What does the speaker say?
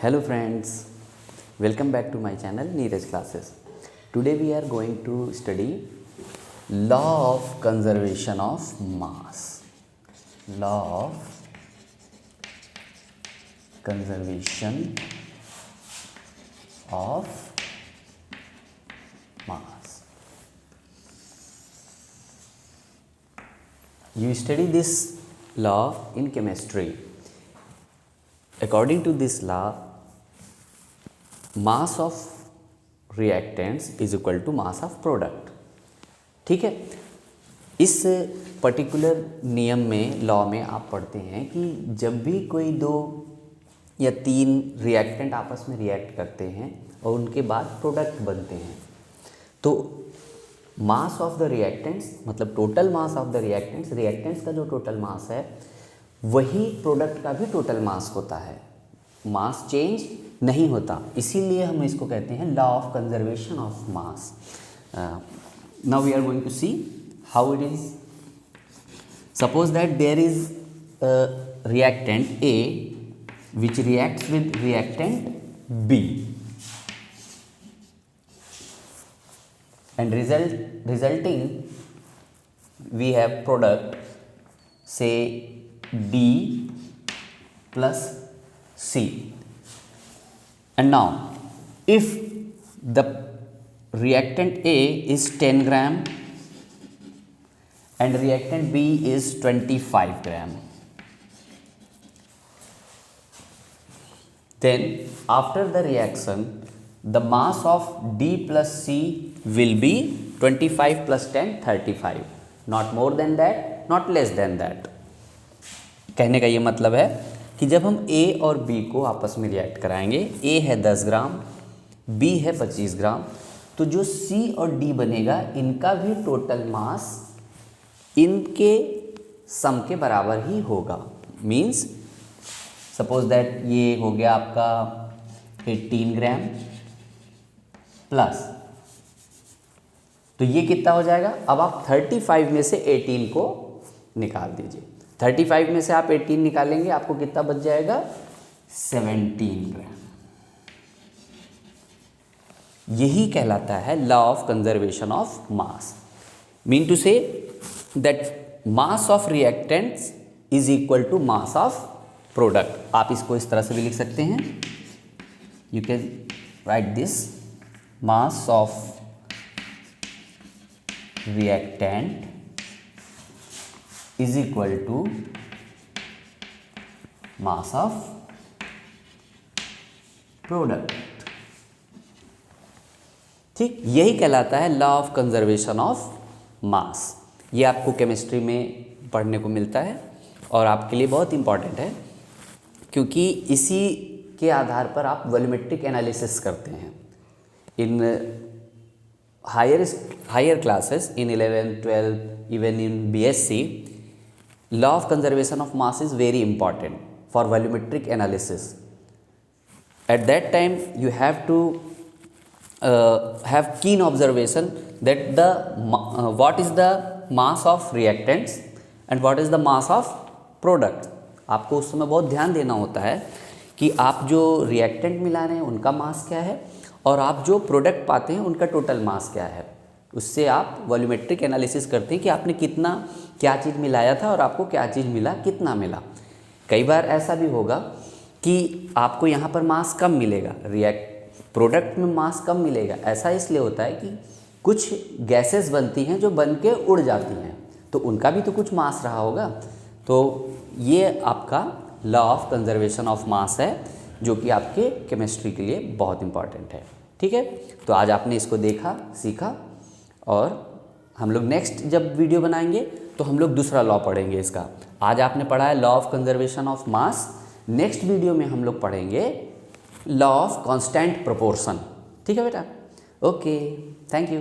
Hello friends, welcome back to my channel Neeraj Classes. Today we are going to study law of conservation of mass. Law of conservation of mass. You study this law in chemistry. According to this law, mass of reactants is equal to mass of product. ठीक है, इस particular नियम में, law में आप पढ़ते हैं कि जब भी कोई दो या तीन रिएक्टेंट आपस में रिएक्ट करते हैं और उनके बाद प्रोडक्ट बनते हैं, तो मास ऑफ द रिएक्टेंट्स मतलब total mass of the reactants का जो टोटल मास है वही प्रोडक्ट का भी टोटल मास होता है. मास चेंज नहीं होता, इसीलिए हम इसको कहते हैं law of conservation of mass. Now we are going to see how it is. Suppose that there is reactant A which reacts with reactant B and resulting we have product say D plus C. And now if the reactant A is 10 gram and reactant B is 25 gram, then after the reaction the mass of D plus C will be 25 plus 10 35, not more than that, not less than that. कहने का ये मतलब है कि जब हम A और B को आपस में रिएक्ट कराएंगे, A है 10 ग्राम, B है 25 ग्राम, तो जो C और D बनेगा इनका भी टोटल मास इनके सम के बराबर ही होगा. मीन्स सपोज दैट ये हो गया आपका 18 ग्राम प्लस, तो ये कितना हो जाएगा. अब आप 35 में से 18 को निकाल दीजिए. 35 में से आप 18 निकालेंगे, आपको कितना बच जाएगा 17 ग्राम. यही कहलाता है law of conservation of mass. Mean to say that mass of reactants is equal to mass of product. आप इसको इस तरह से भी लिख सकते हैं. You can write this mass of reactant is equal to mass of product. ठीक, यही कहलाता है लॉ ऑफ कंजर्वेशन ऑफ मास. ये आपको केमिस्ट्री में पढ़ने को मिलता है और आपके लिए बहुत इंपॉर्टेंट है, क्योंकि इसी के आधार पर आप वॉल्यूमेट्रिक एनालिसिस करते हैं. In higher classes in 11th 12th even in BSc, law of conservation of mass is very important for volumetric analysis. At that time you have to have keen observation that the what is the mass of reactants and what is the mass of product. आपको उस समय बहुत ध्यान देना होता है कि आप जो रिएक्टेंट मिला रहे हैं उनका मास क्या है और आप जो प्रोडक्ट पाते हैं उनका टोटल मास क्या है. उससे आप वॉल्यूमेट्रिक एनालिसिस करते हैं कि आपने कितना क्या चीज़ मिलाया था और आपको क्या चीज़ मिला, कितना मिला. कई बार ऐसा भी होगा कि आपको यहाँ पर मास कम मिलेगा, प्रोडक्ट में मास कम मिलेगा. ऐसा इसलिए होता है कि कुछ गैसेस बनती हैं जो बन के उड़ जाती हैं, तो उनका भी तो कुछ मास रहा होगा. तो ये आपका लॉ ऑफ कंजर्वेशन ऑफ मास है, जो कि आपके केमिस्ट्री के लिए बहुत इंपॉर्टेंट है. ठीक है, तो आज आपने इसको देखा, सीखा, और हम लोग नेक्स्ट जब वीडियो बनाएंगे तो हम लोग दूसरा लॉ पढ़ेंगे इसका. आज आपने पढ़ा है law of conservation of mass. Next video में हम लोग पढ़ेंगे लॉ ऑफ कांस्टेंट प्रोपोर्शन. ठीक है बेटा, ओके, थैंक यू.